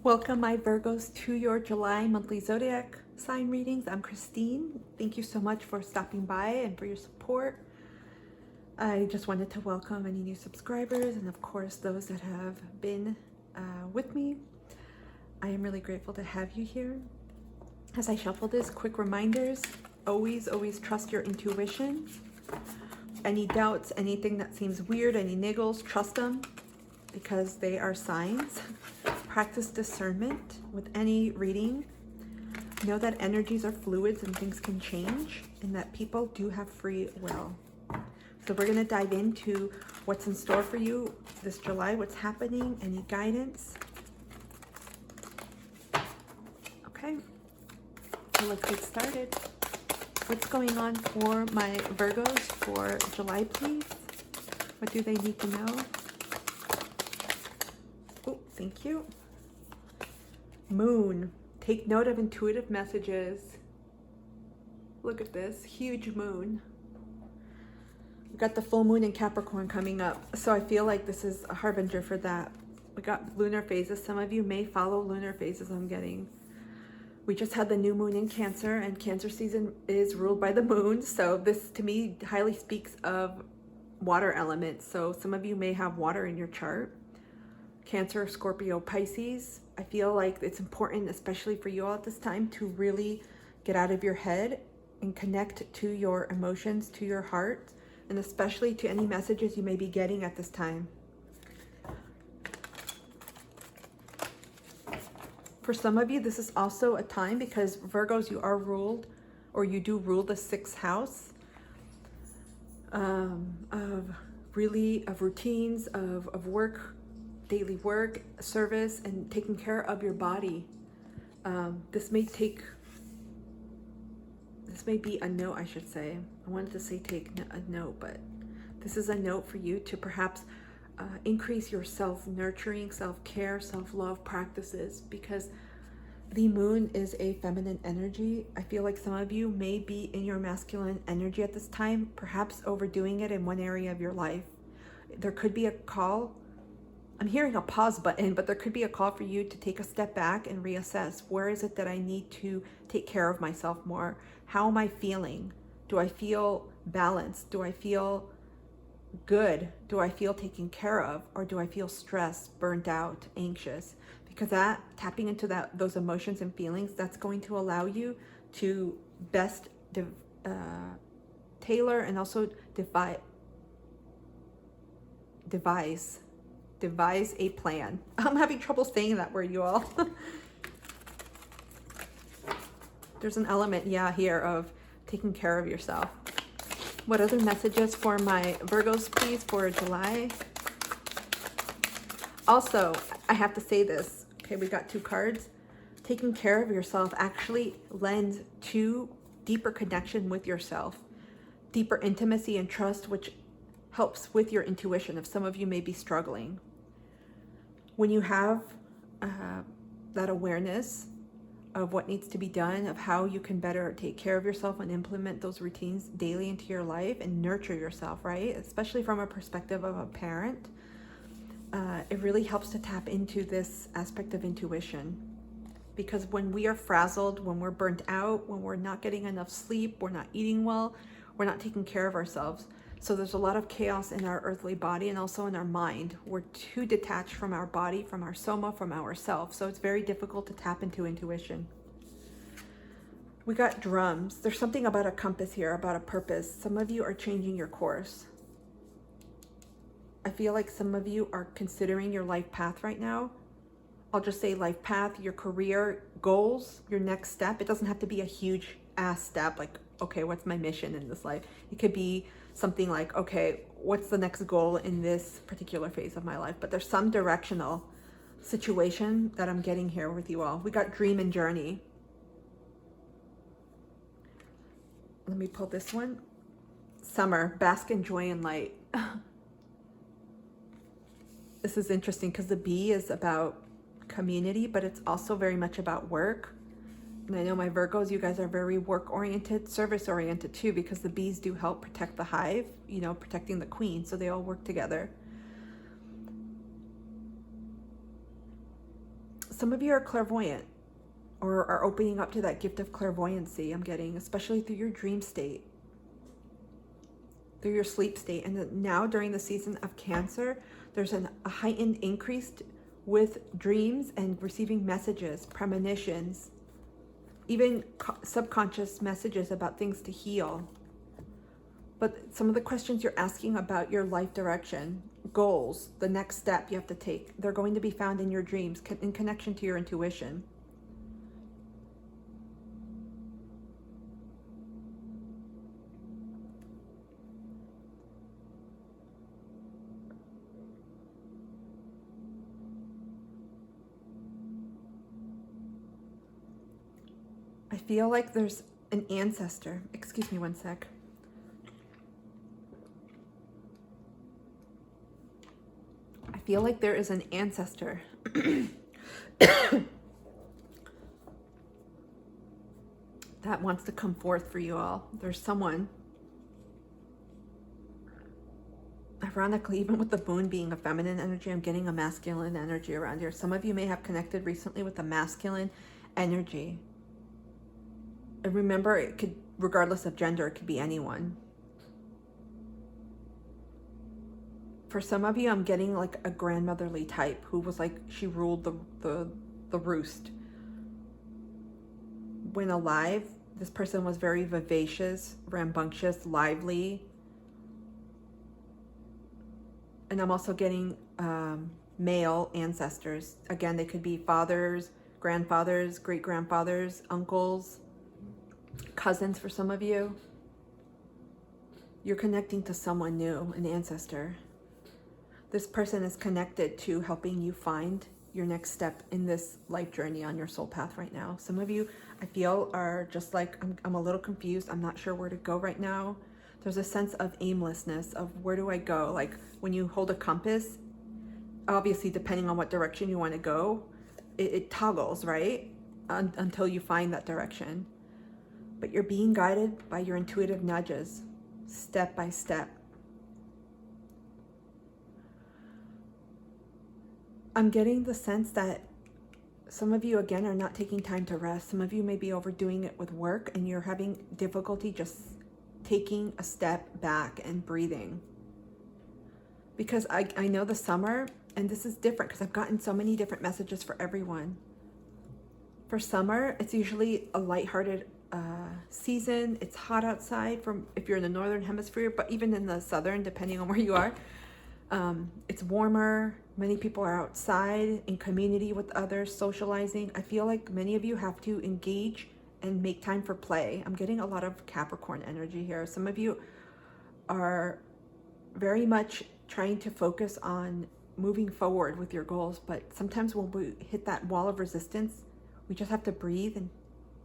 Welcome, my Virgos, to your July monthly zodiac sign readings. I'm Christine. Thank you so much for stopping by and for your support. I just wanted to welcome any new subscribers and, of course, those that have been with me. I am really grateful to have you here. As I shuffle this, quick reminders: always trust your intuition. Any doubts, anything that seems weird, any niggles, trust them because they are signs. Practice discernment with any reading. Know that energies are fluids and things can change, and that people do have free will. So we're going to dive into what's in store for you this July, what's happening, any guidance. Okay, so let's get started. What's going on for my Virgos for July, please? What do they need to know? Oh, thank you. Moon. Take note of intuitive messages. Look at this huge moon. We've got the full moon in Capricorn coming up, so I feel like this is a harbinger for that. We got lunar phases. Some of you may follow lunar phases. I'm getting. We just had the new moon in Cancer, and Cancer season is ruled by the moon. So this, to me, highly speaks of water elements. So some of you may have water in your chart. Cancer, Scorpio, Pisces. I feel like it's important, especially for you all at this time, to really get out of your head and connect to your emotions, to your heart, and especially to any messages you may be getting at this time. For some of you, this is also a time, because Virgos, you are ruled, or you do rule the 6th house of routines, of work, daily work, service, and taking care of your body. This may be a note, I should say. I wanted to say take a note, but this is a note for you to perhaps increase your self-nurturing, self-care, self-love practices, because the moon is a feminine energy. I feel like some of you may be in your masculine energy at this time, perhaps overdoing it in one area of your life. There could be a call. I'm hearing a pause button, but there could be a call for you to take a step back and reassess. Where is it that I need to take care of myself more? How am I feeling? Do I feel balanced? Do I feel good? Do I feel taken care of? Or do I feel stressed, burnt out, anxious? Because tapping into those emotions and feelings, that's going to allow you to best tailor and also devise a plan. I'm having trouble saying that word, you all. There's an element, here of taking care of yourself. What other messages for my Virgos, please, for July? Also, I have to say this. Okay, we got 2 cards. Taking care of yourself actually lends to deeper connection with yourself, deeper intimacy and trust, which helps with your intuition if some of you may be struggling. When you have that awareness of what needs to be done, of how you can better take care of yourself and implement those routines daily into your life and nurture yourself, right? Especially from a perspective of a parent, it really helps to tap into this aspect of intuition. Because when we are frazzled, when we're burnt out, when we're not getting enough sleep, we're not eating well, we're not taking care of ourselves. So there's a lot of chaos in our earthly body and also in our mind. We're too detached from our body, from our soma, from ourself. So it's very difficult to tap into intuition. We got drums. There's something about a compass here, about a purpose. Some of you are changing your course. I feel like some of you are considering your life path right now. I'll just say life path, your career goals, your next step. It doesn't have to be a huge ass step like, okay, what's my mission in this life? It could be something like, okay, what's the next goal in this particular phase of my life? But there's some directional situation that I'm getting here with you all. We got dream and journey. Let me pull this one. Summer, bask in joy and light. This is interesting because the bee is about community, but it's also very much about work. And I know my Virgos, you guys are very work-oriented, service-oriented too, because the bees do help protect the hive, protecting the queen, so they all work together. Some of you are clairvoyant or are opening up to that gift of clairvoyancy I'm getting, especially through your dream state, through your sleep state. And now during the season of Cancer, there's a heightened increase with dreams and receiving messages, premonitions, even subconscious messages about things to heal. But some of the questions you're asking about your life direction, goals, the next step you have to take, they're going to be found in your dreams in connection to your intuition. I feel like there's an ancestor. Excuse me one sec. I feel like there is an ancestor that wants to come forth for you all. There's someone, ironically, even with the moon being a feminine energy, I'm getting a masculine energy around here. Some of you may have connected recently with the masculine energy. And remember, it could, regardless of gender, it could be anyone. For some of you, I'm getting like a grandmotherly type who was like, she ruled the roost. When alive, this person was very vivacious, rambunctious, lively. And I'm also getting male ancestors. Again, they could be fathers, grandfathers, great-grandfathers, uncles, cousins for some of you. You're connecting to someone new, an ancestor. This person is connected to helping you find your next step in this life journey on your soul path right now. Some of you, I feel, are just like, I'm a little confused. I'm not sure where to go right now. There's a sense of aimlessness, of where do I go? Like when you hold a compass, obviously depending on what direction you want to go, it toggles, right? Until you find that direction. But you're being guided by your intuitive nudges, step by step. I'm getting the sense that some of you, again, are not taking time to rest. Some of you may be overdoing it with work and you're having difficulty just taking a step back and breathing. Because I know the summer, and this is different because I've gotten so many different messages for everyone. For summer, it's usually a lighthearted season. It's hot outside from if you're in the northern hemisphere, but even in the southern, depending on where you are, it's warmer. Many people are outside in community with others, socializing. I feel like many of you have to engage and make time for play. I'm getting a lot of Capricorn energy here. Some of you are very much trying to focus on moving forward with your goals, but sometimes when we hit that wall of resistance, we just have to breathe and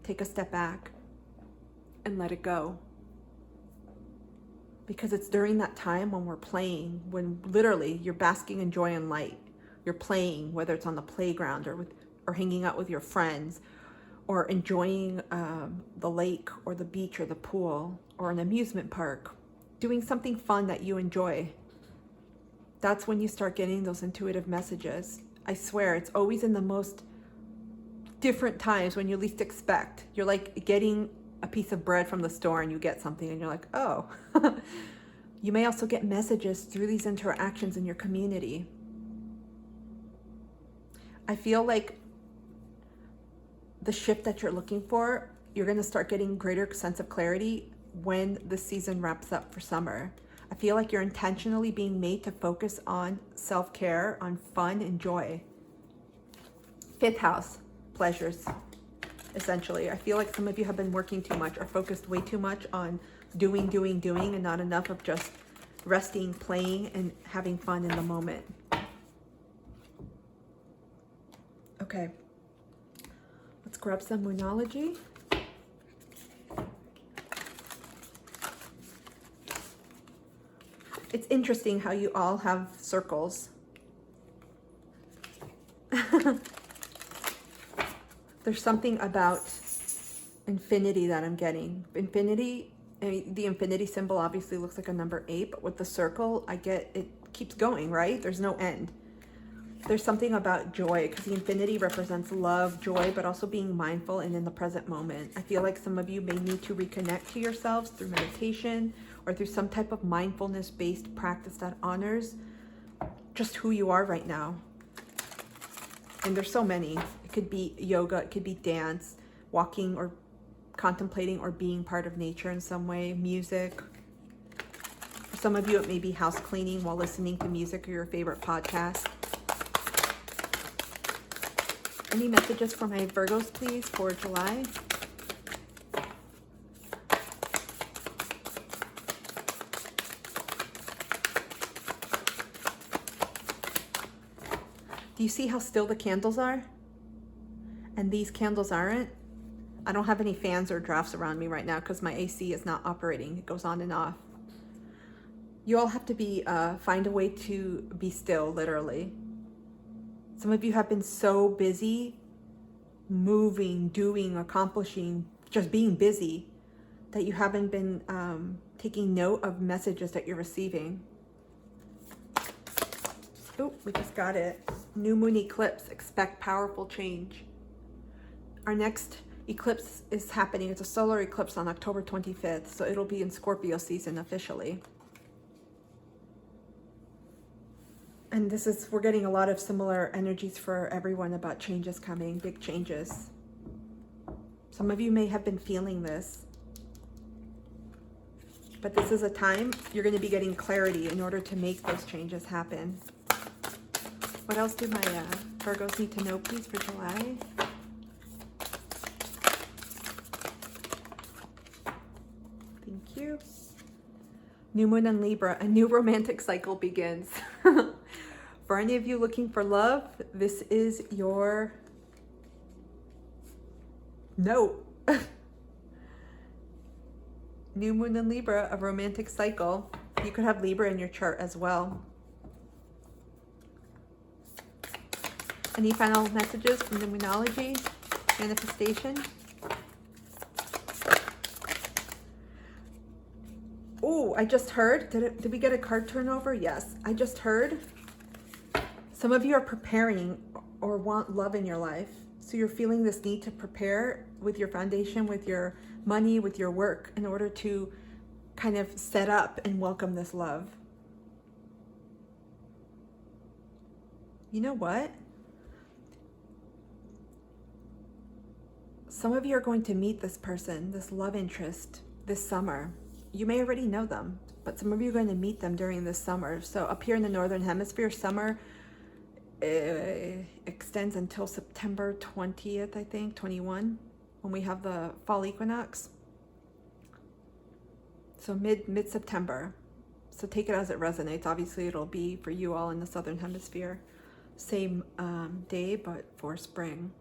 take a step back and let it go. Because it's during that time when we're playing, when literally you're basking in joy and light. You're playing, whether it's on the playground or hanging out with your friends, or enjoying the lake or the beach or the pool or an amusement park, doing something fun that you enjoy. That's when you start getting those intuitive messages. I swear, it's always in the most different times when you least expect. You're like getting a piece of bread from the store and you get something and you're like, oh. You may also get messages through these interactions in your community. I feel like the shift that you're looking for, you're going to start getting greater sense of clarity when the season wraps up for summer. I feel like you're intentionally being made to focus on self-care, on fun and joy. Fifth house, pleasures, essentially. I feel like some of you have been working too much or focused way too much on doing, and not enough of just resting, playing, and having fun in the moment. Okay. Let's grab some Moonology. It's interesting how you all have circles. There's something about infinity that I'm getting. Infinity, the infinity symbol obviously looks like a number 8, but with the circle, I get it keeps going, right? There's no end. There's something about joy, because the infinity represents love, joy, but also being mindful and in the present moment. I feel like some of you may need to reconnect to yourselves through meditation or through some type of mindfulness-based practice that honors just who you are right now. And there's so many. It could be yoga, it could be dance, walking or contemplating or being part of nature in some way, music. For some of you, it may be house cleaning while listening to music or your favorite podcast. Any messages for my Virgos, please, for July? Do you see how still the candles are? And these candles aren't? I don't have any fans or drafts around me right now because my AC is not operating. It goes on and off. You all have to be find a way to be still, literally. Some of you have been so busy moving, doing, accomplishing, just being busy, that you haven't been taking note of messages that you're receiving. Oh, we just got it. New moon eclipse. Expect powerful change. Our next eclipse is happening. It's a solar eclipse on October 25th, so it'll be in Scorpio season officially. And we're getting a lot of similar energies for everyone about changes coming, big changes. Some of you may have been feeling this, but this is a time you're going to be getting clarity in order to make those changes happen. What else do my Virgos need to know, please, for July? Thank you. New moon in Libra, a new romantic cycle begins. For any of you looking for love, this is your note. New moon in Libra, a romantic cycle. You could have Libra in your chart as well. Any final messages from the Moonology manifestation? Oh, I just heard, did we get a card turnover? Yes, I just heard some of you are preparing or want love in your life. So you're feeling this need to prepare with your foundation, with your money, with your work in order to kind of set up and welcome this love. You know what? Some of you are going to meet this person, this love interest, this summer. You may already know them, but some of you are going to meet them during this summer. So up here in the Northern Hemisphere, summer extends until September 20th, I think, 21, when we have the fall equinox. So mid-September. So take it as it resonates. Obviously, it'll be for you all in the Southern Hemisphere. Same day, but for spring.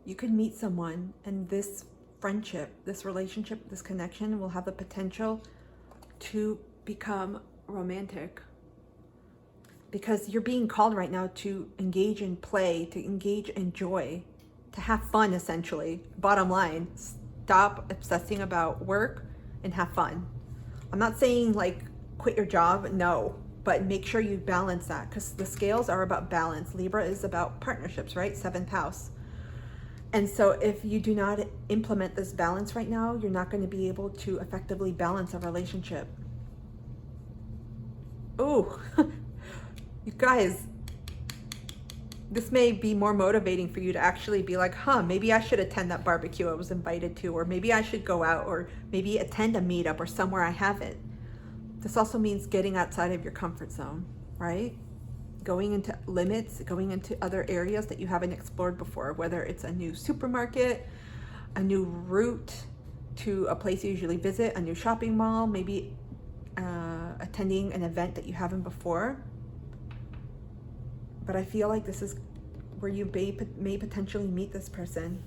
You could meet someone, and this friendship, this relationship, this connection will have the potential to become romantic. Because you're being called right now to engage in play, to engage in joy, to have fun, essentially. Bottom line, stop obsessing about work and have fun. I'm not saying like quit your job, no, but make sure you balance that, because the scales are about balance. Libra is about partnerships, right? 7th house. And so if you do not implement this balance right now, you're not going to be able to effectively balance a relationship. Ooh. You guys, this may be more motivating for you to actually be like, maybe I should attend that barbecue I was invited to, or maybe I should go out, or maybe attend a meetup or somewhere I haven't. This also means getting outside of your comfort zone, right? Going into limits, going into other areas that you haven't explored before, whether it's a new supermarket, a new route to a place you usually visit, a new shopping mall, maybe attending an event that you haven't before. But I feel like this is where you may potentially meet this person.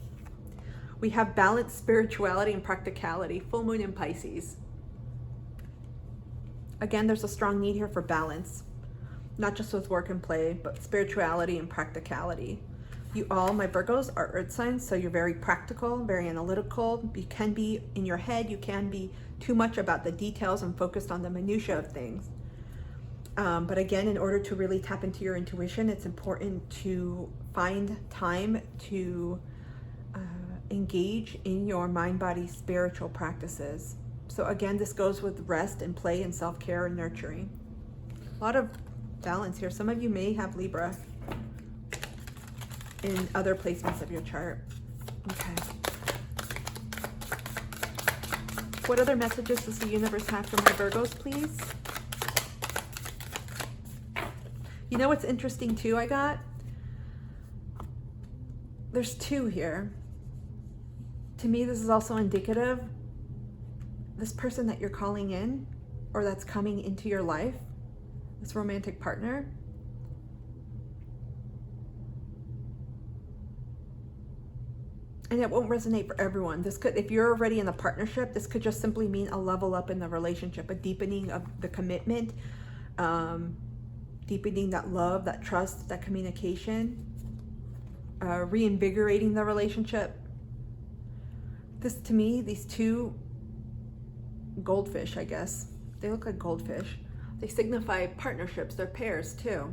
We have balanced spirituality and practicality, full moon in Pisces. Again, there's a strong need here for balance, not just with work and play, but spirituality and practicality. You all, my Virgos, are earth signs, so you're very practical, very analytical. You can be in your head, you can be too much about the details and focused on the minutiae of things. But again, in order to really tap into your intuition, it's important to find time to engage in your mind, body, spiritual practices. So again, this goes with rest and play and self-care and nurturing. A lot of balance here. Some of you may have Libra in other placements of your chart. Okay. What other messages does the universe have for my Virgos, please? You know what's interesting too, there's two here. To me, this is also indicative. This person that you're calling in or that's coming into your life, this romantic partner, and it won't resonate for everyone. This could, if you're already in a partnership, this could just simply mean a level up in the relationship, a deepening of the commitment, deepening that love, that trust, that communication, reinvigorating the relationship. This, to me, these two goldfish, I guess, they look like goldfish. They signify partnerships, they're pairs too.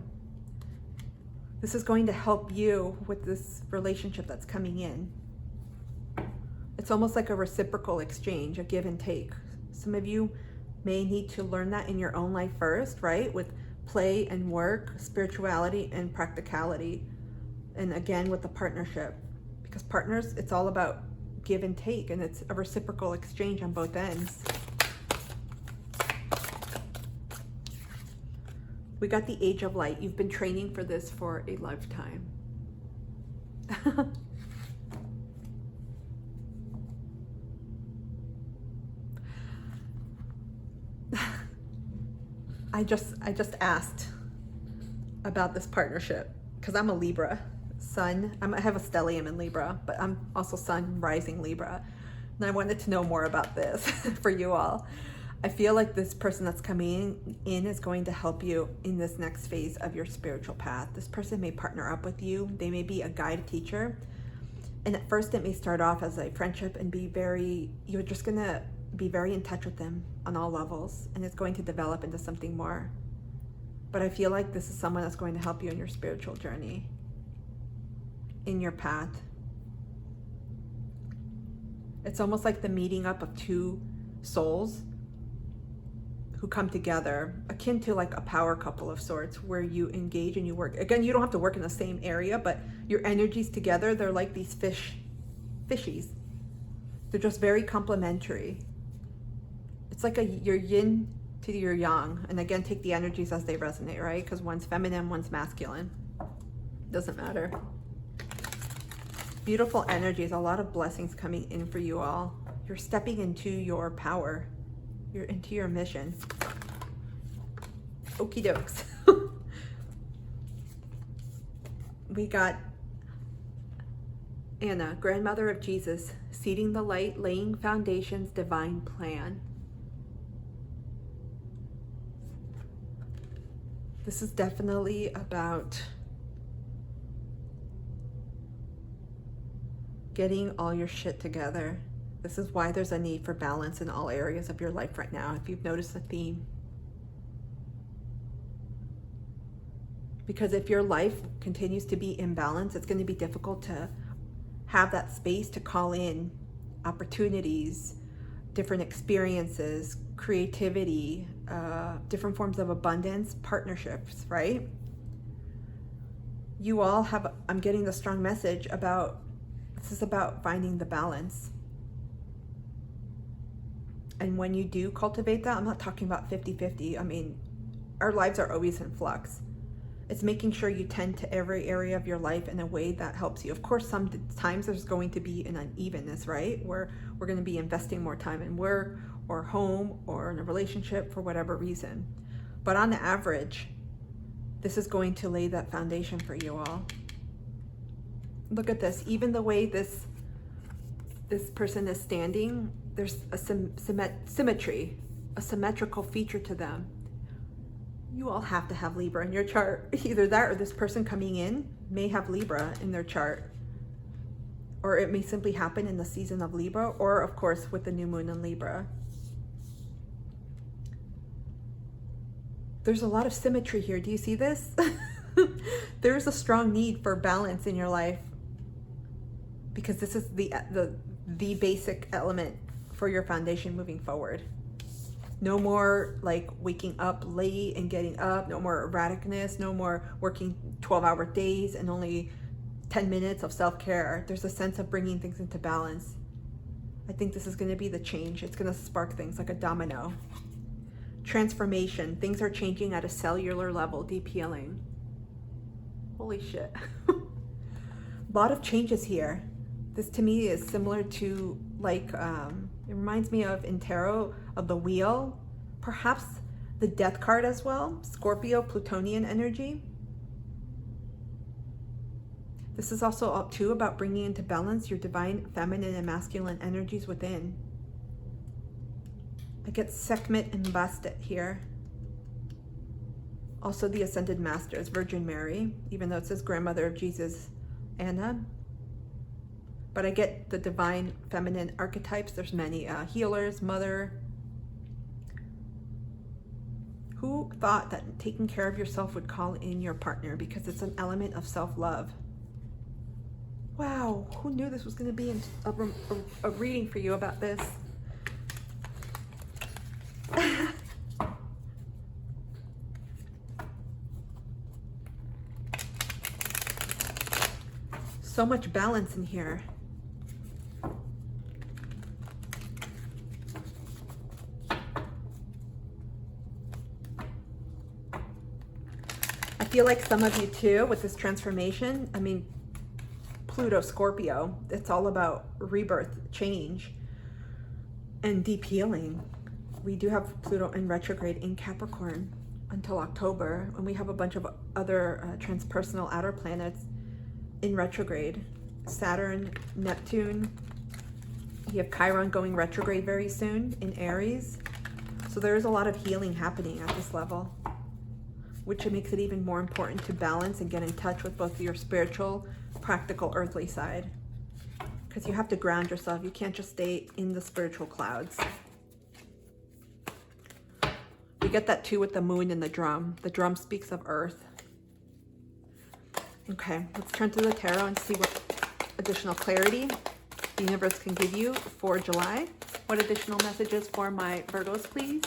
This is going to help you with this relationship that's coming in. It's almost like a reciprocal exchange, a give and take. Some of you may need to learn that in your own life first, right? With play and work, spirituality and practicality. And again, with the partnership. Because partners, it's all about give and take, and it's a reciprocal exchange on both ends. We got the Age of Light. You've been training for this for a lifetime. I just asked about this partnership because I'm a Libra sun. I have a stellium in Libra, but I'm also sun rising Libra. And I wanted to know more about this for you all. I feel like this person that's coming in is going to help you in this next phase of your spiritual path. This person may partner up with you. They may be a guide teacher. And at first it may start off as a friendship and you're just gonna be very in touch with them on all levels, and it's going to develop into something more. But I feel like this is someone that's going to help you in your spiritual journey, in your path. It's almost like the meeting up of two souls who come together, akin to like a power couple of sorts, where you engage and you work. Again, you don't have to work in the same area, but your energies together, they're like these fishies. They're just very complementary. It's like your yin to your yang. And again, take the energies as they resonate, right? Because one's feminine, one's masculine. Doesn't matter. Beautiful energies, a lot of blessings coming in for you all. You're stepping into your power. You're into your mission. Okie dokes. We got Anna, grandmother of Jesus, seeding the light, laying foundations, divine plan. This is definitely about getting all your shit together. This is why there's a need for balance in all areas of your life right now, if you've noticed the theme. Because if your life continues to be imbalanced, it's going to be difficult to have that space to call in opportunities, different experiences, creativity, different forms of abundance, partnerships, right? You all have, I'm getting the strong message about, this is about finding the balance. And when you do cultivate that, I'm not talking about 50-50. I mean, our lives are always in flux. It's making sure you tend to every area of your life in a way that helps you. Of course, sometimes there's going to be an unevenness, right? Where we're going to be investing more time in work or home or in a relationship for whatever reason. But on the average, this is going to lay that foundation for you all. Look at this. Even the way this person is standing, there's a symmetry, a symmetrical feature to them. You all have to have Libra in your chart. Either that or this person coming in may have Libra in their chart. Or it may simply happen in the season of Libra, or of course with the new moon in Libra. there's a lot of symmetry here. Do you see this? There's a strong need for balance in your life, because this is the basic element for your foundation moving forward. No more like waking up late and getting up, no more erraticness, no more working 12-hour days and only 10 minutes of self-care. There's a sense of bringing things into balance. I think this is going to be the change. It's going to spark things like a domino. Transformation. Things are changing at a cellular level. Deep healing. Holy shit. A lot of changes here. This to me is similar to like, it reminds me of in tarot of the wheel, perhaps the death card as well. Scorpio, Plutonian energy. This is also too about bringing into balance your divine feminine and masculine energies within. I get Sekhmet and Bastet here. Also the Ascended Masters, Virgin Mary, even though it says grandmother of Jesus, Anna. But I get the divine feminine archetypes. There's many healers, mother. Who thought that taking care of yourself would call in your partner? Because it's an element of self-love. Wow, who knew this was going to be a reading for you about this? So much balance in here. I feel like some of you too, with this transformation, I mean, Pluto, Scorpio, it's all about rebirth, change, and deep healing. We do have Pluto in retrograde in Capricorn until October, and we have a bunch of other transpersonal outer planets in retrograde. Saturn, Neptune. You have Chiron going retrograde very soon in Aries. So there's a lot of healing happening at this level, which makes it even more important to balance and get in touch with both your spiritual, practical, earthly side. Because you have to ground yourself. You can't just stay in the spiritual clouds. We get that too with the moon and the drum. The drum speaks of earth. Okay, let's turn to the tarot and see what additional clarity the universe can give you for July. What additional messages for my Virgos, please?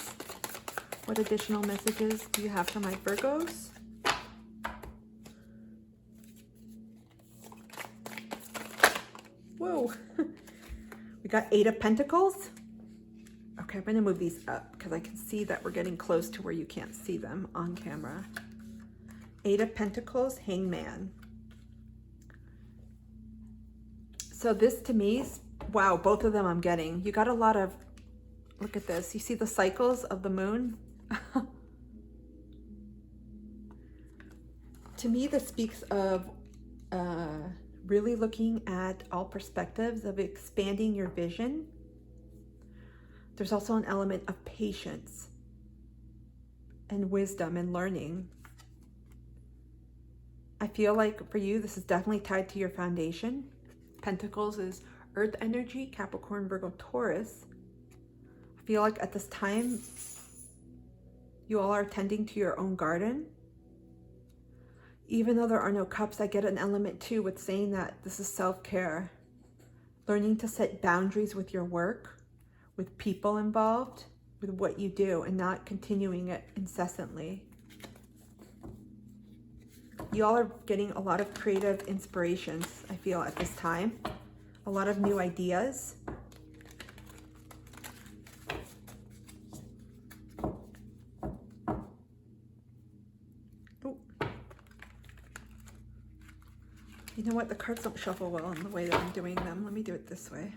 What additional messages do you have for my Virgos? Whoa, we got 8 of Pentacles. Okay, I'm gonna move these up because I can see that we're getting close to where you can't see them on camera. 8 of Pentacles, Hangman. So this to me, wow, both of them I'm getting. You got a lot of, look at this. You see the cycles of the moon? To me, this speaks of really looking at all perspectives, of expanding your vision. There's also an element of patience and wisdom and learning. I feel like for you, this is definitely tied to your foundation. Pentacles is earth energy, Capricorn, Virgo, Taurus. I feel like at this time, you all are tending to your own garden. Even though there are no cups, I get an element too with saying that this is self-care. Learning to set boundaries with your work, with people involved, with what you do, and not continuing it incessantly. You all are getting a lot of creative inspirations, I feel, at this time. A lot of new ideas. Oh. You know what? The cards don't shuffle well in the way that I'm doing them. Let me do it this way.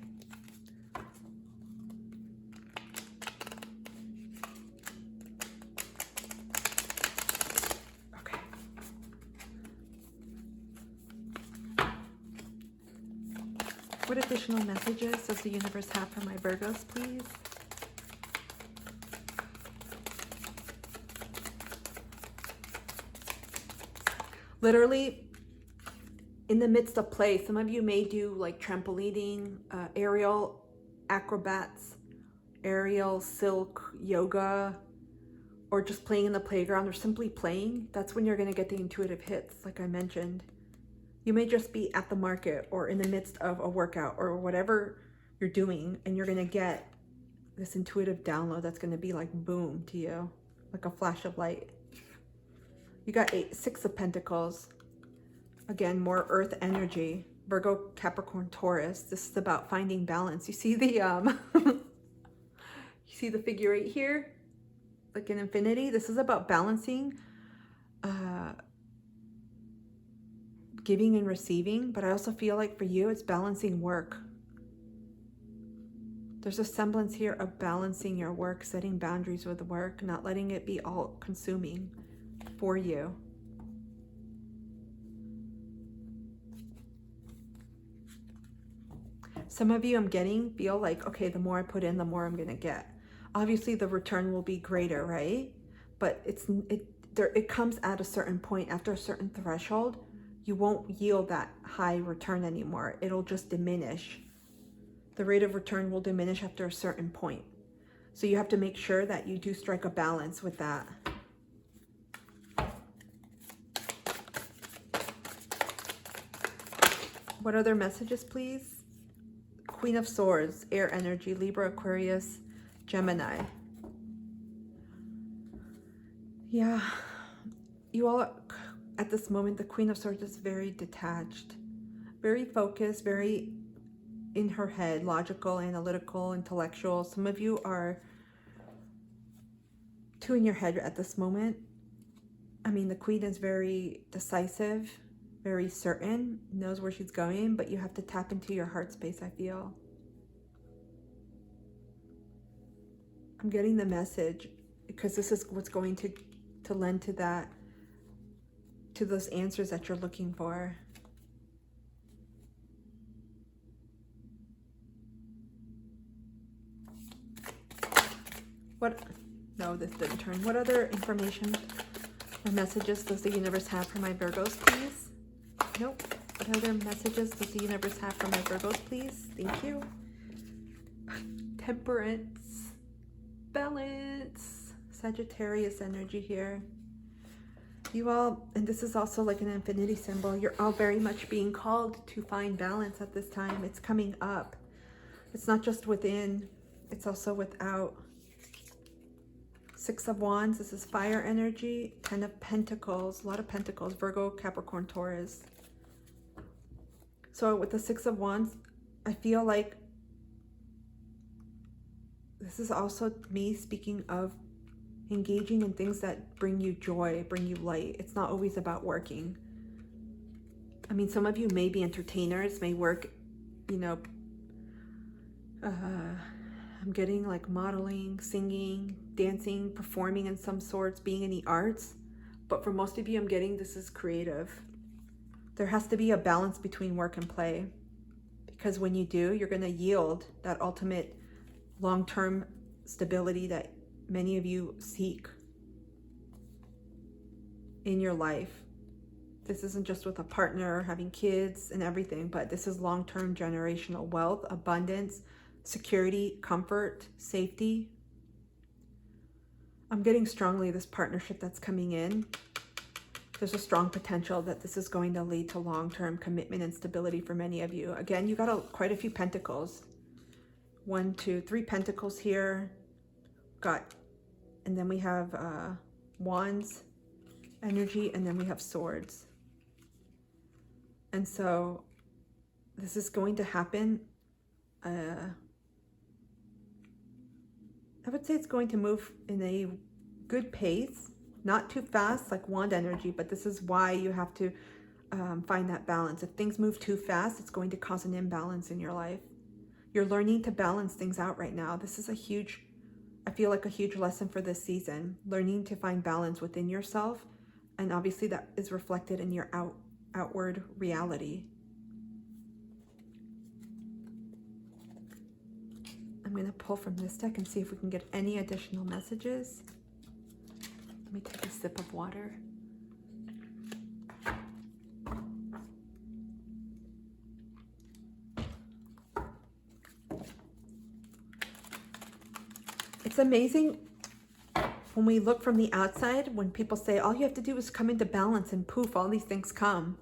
What additional messages does the universe have for my Virgos, please? Literally, in the midst of play, some of you may do like trampolining, aerial acrobats, aerial silk yoga, or just playing in the playground or simply playing, that's when you're going to get the intuitive hits, like I mentioned. You may just be at the market or in the midst of a workout or whatever you're doing, and you're going to get this intuitive download that's going to be like boom to you, like a flash of light. You got 6 of Pentacles. Again, more earth energy. Virgo, Capricorn, Taurus. This is about finding balance. You see the you see the figure 8 here? Like an infinity. This is about balancing giving and receiving, but I also feel like for you it's balancing work. There's a semblance here of balancing your work, setting boundaries with work, not letting it be all consuming for you. Some of you feel like, okay, the more I put in, the more I'm gonna get. Obviously the return will be greater, right? But it comes at a certain point. After a certain threshold, you won't yield that high return anymore. It'll just diminish. The rate of return will diminish after a certain point. So you have to make sure that you do strike a balance with that. What other messages, please? Queen of Swords, air energy, Libra, Aquarius, Gemini. Yeah, you all, at this moment, the Queen of Swords is very detached, very focused, very in her head, logical, analytical, intellectual. Some of you are too in your head at this moment. I mean, the Queen is very decisive, very certain, knows where she's going, but you have to tap into your heart space, I feel. I'm getting the message because this is what's going to lend to that, to those answers that you're looking for. No, this didn't turn. What other information or messages does the universe have for my Virgos, please? Nope. What other messages does the universe have for my Virgos, please? Thank you. Temperance, balance, Sagittarius energy here. You all, and this is also like an infinity symbol, you're all very much being called to find balance at this time. It's coming up. It's not just within, it's also without. 6 of Wands, this is fire energy. 10 of Pentacles, a lot of Pentacles, Virgo, Capricorn, Taurus. So with the 6 of Wands, I feel like this is also me speaking of engaging in things that bring you joy, bring you light. It's not always about working. I mean, some of you may be entertainers, may work, you know, I'm getting like modeling, singing, dancing, performing in some sorts, being in the arts. But for most of you, I'm getting this is creative. There has to be a balance between work and play. Because when you do, you're going to yield that ultimate long-term stability that many of you seek in your life. This isn't just with a partner, having kids and everything, but this is long-term generational wealth, abundance, security, comfort, safety. I'm getting strongly this partnership that's coming in. There's a strong potential that this is going to lead to long-term commitment and stability for many of you. Again, you got quite a few pentacles. 1, 2, 3 pentacles here. And then we have wands energy, and then we have swords. And so this is going to happen. I would say it's going to move in a good pace, not too fast like wand energy, but this is why you have to find that balance. If things move too fast, it's going to cause an imbalance in your life. You're learning to balance things out right now. This is I feel like a huge lesson for this season, learning to find balance within yourself. And obviously that is reflected in your outward reality. I'm going to pull from this deck and see if we can get any additional messages. Let me take a sip of water. It's amazing when we look from the outside, when people say all you have to do is come into balance and poof, all these things come.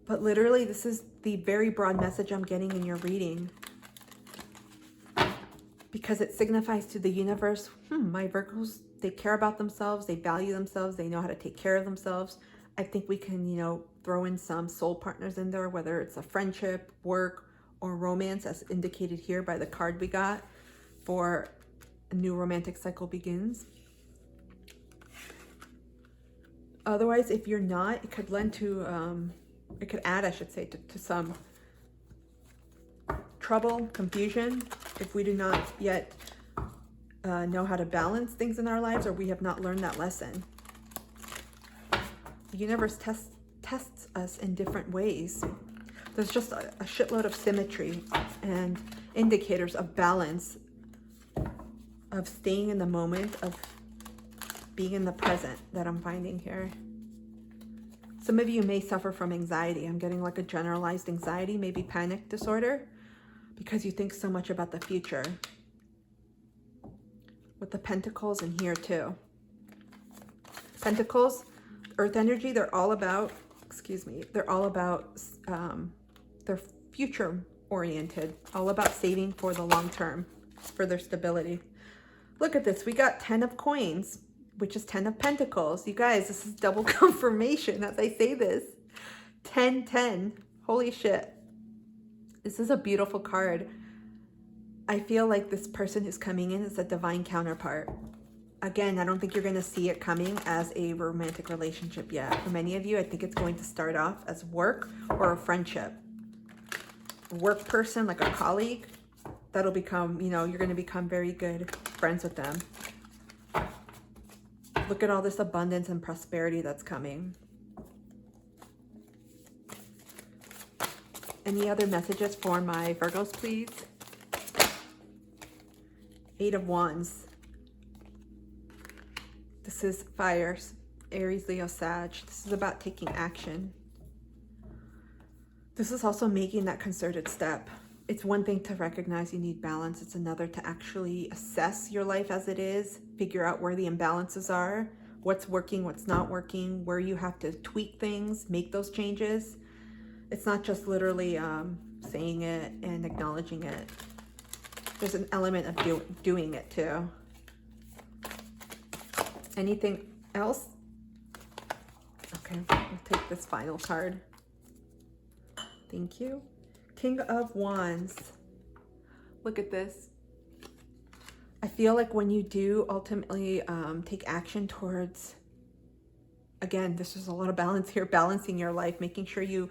But literally, this is the very broad message I'm getting in your reading. Because it signifies to the universe, my Virgos, they care about themselves, they value themselves, they know how to take care of themselves. I think we can, throw in some soul partners in there, whether it's a friendship, work, or romance, as indicated here by the card we got for a new romantic cycle begins. Otherwise, if you're not, it could lend to, it could add, I should say, to some trouble, confusion, if we do not yet know how to balance things in our lives, or we have not learned that lesson. The universe tests us in different ways. There's just a shitload of symmetry and indicators of balance, of staying in the moment, of being in the present that I'm finding here. Some of you may suffer from anxiety. I'm getting like a generalized anxiety, maybe panic disorder, because you think so much about the future. With the pentacles in here too. Pentacles, earth energy, they're all about, they're future oriented, all about saving for the long term, for their stability. Look at this, we got 10 of coins, which is 10 of pentacles. You guys, this is double confirmation as I say this. 10, 10, holy shit. This is a beautiful card. I feel like this person who's coming in is a divine counterpart. Again, I don't think you're going to see it coming as a romantic relationship yet. For many of you, I think it's going to start off as work or a friendship. A work person, like a colleague, that'll become, you're going to become very good friends with them. Look at all this abundance and prosperity that's coming. Any other messages for my Virgos, please? 8 of Wands. This is fires, Aries, Leo, Sag. This is about taking action. This is also making that concerted step. It's one thing to recognize you need balance. It's another to actually assess your life as it is, figure out where the imbalances are, what's working, what's not working, where you have to tweak things, make those changes. It's not just literally saying it and acknowledging it. There's an element of doing it too. Anything else? Okay, we'll take this final card. Thank you. King of Wands. Look at this. I feel like when you do ultimately take action towards, again, this is a lot of balance here, balancing your life, making sure you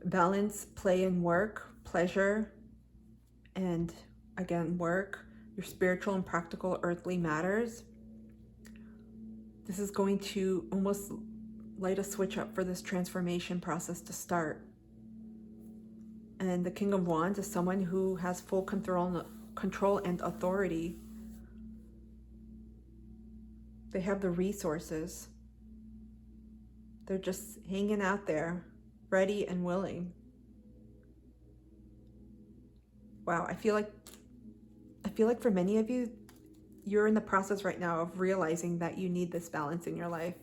balance play and work, pleasure, and again, work, your spiritual and practical earthly matters. This is going to almost light a switch up for this transformation process to start. And the King of Wands is someone who has full control and authority. They have the resources. They're just hanging out there, ready and willing. Wow, I feel like for many of you, you're in the process right now of realizing that you need this balance in your life.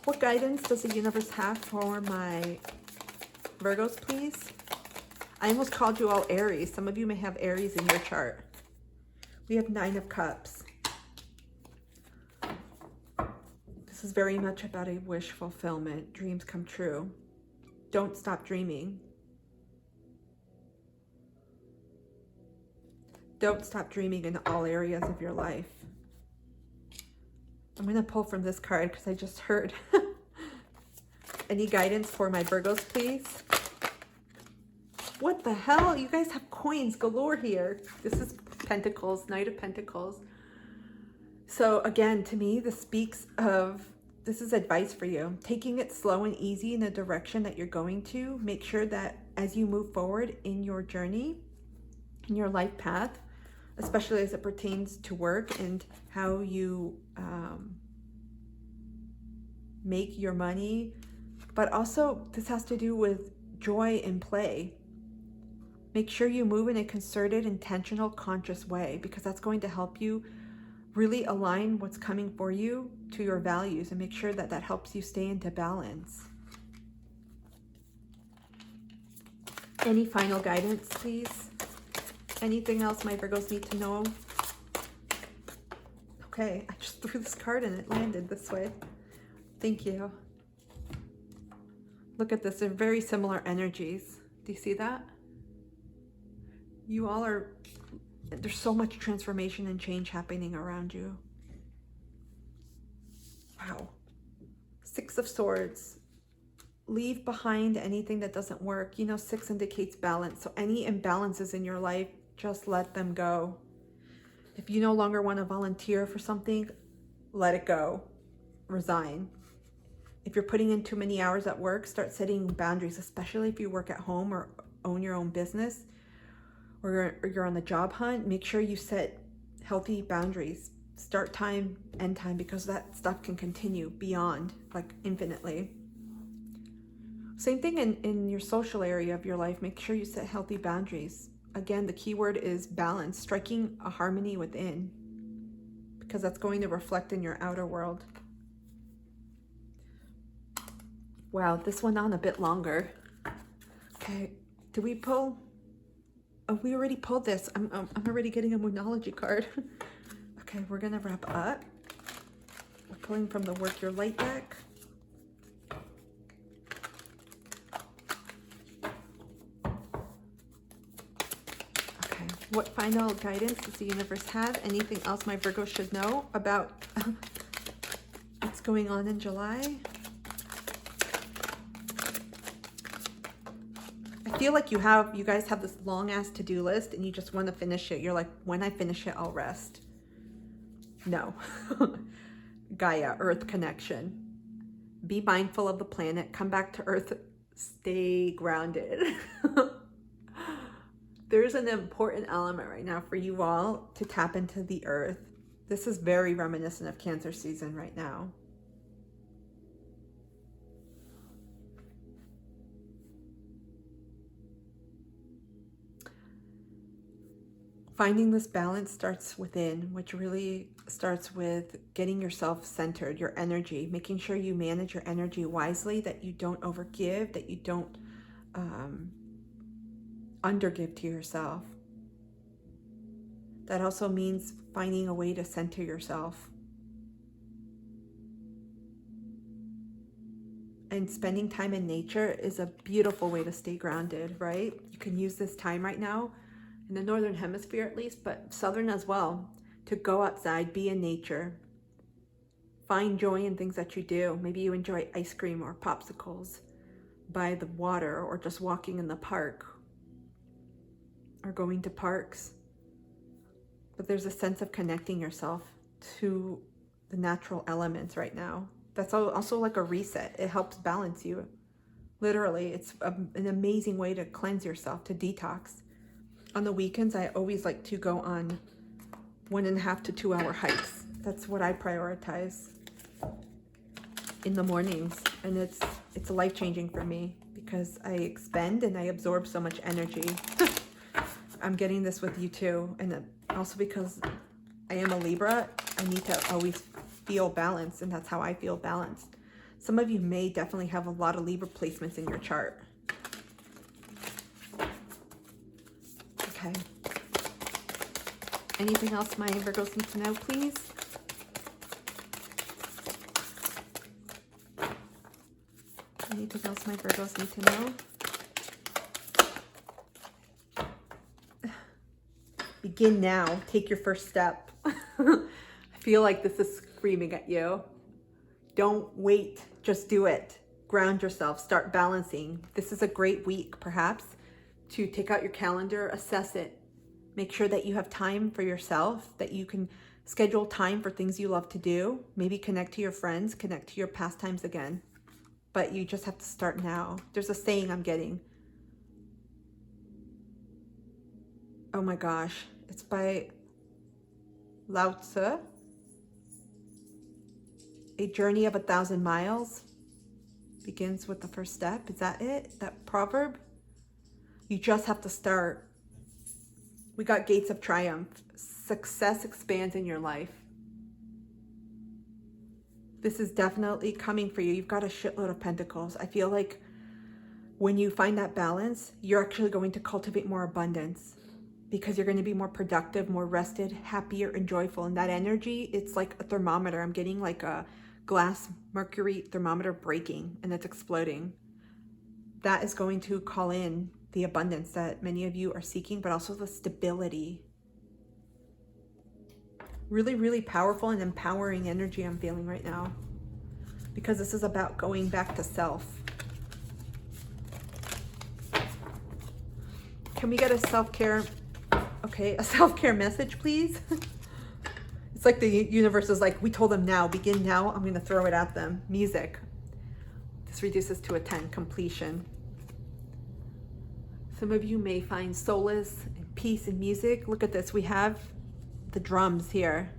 What guidance does the universe have for my Virgos, please? I almost called you all Aries. Some of you may have Aries in your chart. We have 9 of Cups. This is very much about a wish fulfillment. Dreams come true. Don't stop dreaming. Don't stop dreaming in all areas of your life. I'm going to pull from this card because I just heard. Any guidance for my Virgos, please? What the hell? You guys have coins galore here. This is Pentacles, Knight of Pentacles. So again, to me, this speaks of, this is advice for you. Taking it slow and easy in the direction that you're going to. Make sure that as you move forward in your journey, in your life path, especially as it pertains to work and how you make your money. But also, this has to do with joy and play. Make sure you move in a concerted, intentional, conscious way, because that's going to help you Really align what's coming for you to your values and make sure that that helps you stay into balance. Any final guidance, please? Anything else my Virgos need to know? Okay, I just threw this card and it landed this way. Thank you. Look at this, they're very similar energies. Do you see that? You all are, there's so much transformation and change happening around you. Wow. Six of Swords. Leave behind anything that doesn't work. You know, 6 indicates balance. So any imbalances in your life, just let them go. If you no longer want to volunteer for something, let it go. Resign. If you're putting in too many hours at work, start setting boundaries, especially if you work at home or own your own business, or you're on the job hunt. Make sure you set healthy boundaries. Start time, end time, because that stuff can continue beyond, like infinitely. Same thing in your social area of your life. Make sure you set healthy boundaries. Again, the key word is balance, striking a harmony within, because that's going to reflect in your outer world. Wow, this went on a bit longer. Okay, do we pull? Oh, we already pulled this. I'm already getting a Moonology card. Okay, we're gonna wrap up. We're pulling from the Work Your Light deck. Okay, what final guidance does the universe have? Anything else my Virgo should know about what's going on in July? I feel like you guys have this long ass to-do list and you just want to finish it. You're like, when I finish it, I'll rest. No. Gaia, Earth connection. Be mindful of the planet. Come back to Earth. Stay grounded. There's an important element right now for you all to tap into the Earth. This is very reminiscent of Cancer season right now. Finding this balance starts within, which really starts with getting yourself centered, your energy, making sure you manage your energy wisely, that you don't overgive, that you don't undergive to yourself. That also means finding a way to center yourself. And spending time in nature is a beautiful way to stay grounded, right? You can use this time right now, in the Northern Hemisphere at least, but Southern as well, to go outside, be in nature, find joy in things that you do. Maybe you enjoy ice cream or popsicles by the water, or just walking in the park, or going to parks. But there's a sense of connecting yourself to the natural elements right now. That's also like a reset. It helps balance you. Literally, it's an amazing way to cleanse yourself, to detox. On the weekends, I always like to go on 1.5 to 2 hour hikes. That's what I prioritize in the mornings. And it's life-changing for me because I expend and I absorb so much energy. I'm getting this with you too. And also because I am a Libra, I need to always feel balanced, and that's how I feel balanced. Some of you may definitely have a lot of Libra placements in your chart. Okay. Anything else my Virgos need to know, please? Anything else my Virgos need to know? Begin now. Take your first step. I feel like this is screaming at you. Don't wait. Just do it. Ground yourself. Start balancing. This is a great week, perhaps, to take out your calendar, assess it, make sure that you have time for yourself, that you can schedule time for things you love to do, maybe connect to your friends, connect to your pastimes again. But you just have to start now. There's a saying I'm getting. Oh my gosh, it's by Lao Tzu. A journey of 1,000 miles begins with the first step. Is that it? That proverb? You just have to start. We got gates of triumph. Success expands in your life. This is definitely coming for you. You've got a shitload of pentacles. I feel like when you find that balance, you're actually going to cultivate more abundance because you're going to be more productive, more rested, happier, and joyful. And that energy, it's like a thermometer. I'm getting like a glass Mercury thermometer breaking and it's exploding. That is going to call in the abundance that many of you are seeking, but also the stability. Really, really powerful and empowering energy I'm feeling right now, because this is about going back to self. Can we get a self-care, okay, a self-care message, please? It's like the universe is like, we told them now, begin now, I'm gonna throw it at them. Music. This reduces to a 10, completion. Some of you may find solace and peace in music. Look at this, we have the drums here,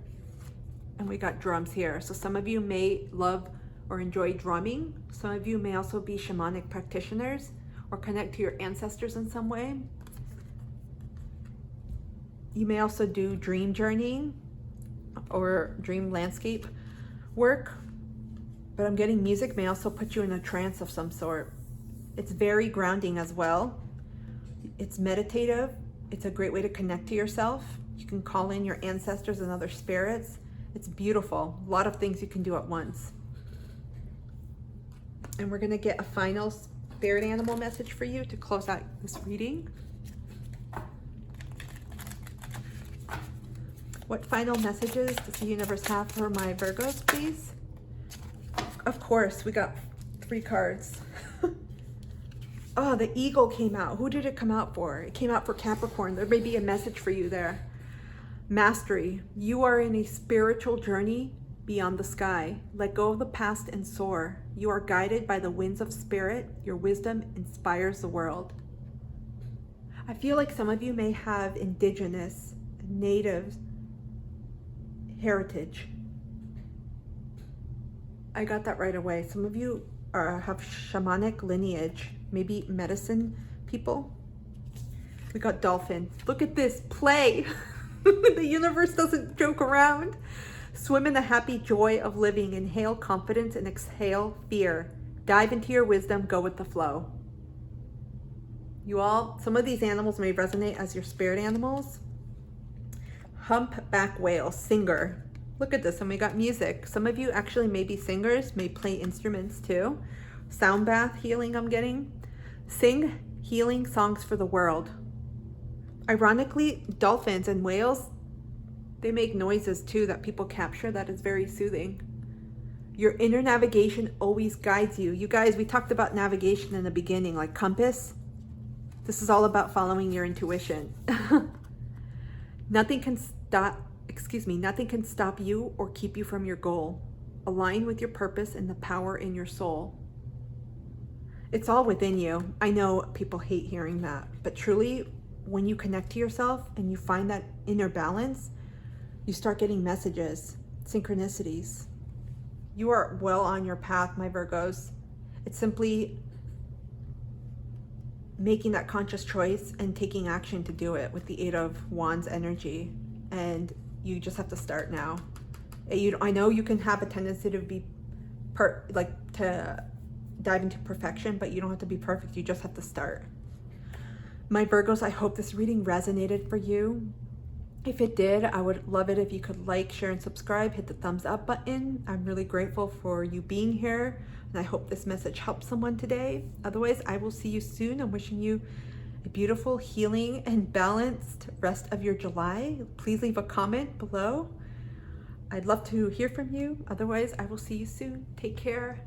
and we got drums here. So some of you may love or enjoy drumming. Some of you may also be shamanic practitioners or connect to your ancestors in some way. You may also do dream journeying or dream landscape work, but I'm getting music may also put you in a trance of some sort. It's very grounding as well. It's meditative. It's a great way to connect to yourself. You can call in your ancestors and other spirits. It's beautiful. A lot of things you can do at once. And we're going to get a final spirit animal message for you to close out this reading. What final messages does the universe have for my Virgos, please? Of course, we got 3 cards. Oh, the eagle came out. Who did it come out for? It came out for Capricorn. There may be a message for you there. Mastery. You are in a spiritual journey beyond the sky. Let go of the past and soar. You are guided by the winds of spirit. Your wisdom inspires the world. I feel like some of you may have indigenous, native heritage. I got that right away. Some of you have shamanic lineage, maybe medicine people. We got dolphin. Look at this, play. The universe doesn't joke around. Swim in the happy joy of living. Inhale confidence and exhale fear. Dive into your wisdom, go with the flow. You all, some of these animals may resonate as your spirit animals. Humpback whale, singer. Look at this, and we got music. Some of you actually may be singers, may play instruments too. Sound bath healing I'm getting. Sing healing songs for the world. Ironically, dolphins and whales, they make noises too that people capture that is very soothing. Your inner navigation always guides you. You guys, we talked about navigation in the beginning, like compass. This is all about following your intuition. Nothing can stop you or keep you from your goal. Align with your purpose and the power in your soul. It's all within you. I know people hate hearing that, but truly, when you connect to yourself and you find that inner balance, you start getting messages, synchronicities. You are well on your path, my Virgos. It's simply making that conscious choice and taking action to do it with the 8 of Wands energy. And you just have to start now. I know you can have a tendency to be to dive into perfection, but you don't have to be perfect. You just have to start. My Virgos, I hope this reading resonated for you. If it did, I would love it if you could like, share, and subscribe. Hit the thumbs up button. I'm really grateful for you being here, and I hope this message helped someone today. Otherwise, I will see you soon. I'm wishing you a beautiful, healing, and balanced rest of your July. Please leave a comment below. I'd love to hear from you. Otherwise, I will see you soon. Take care.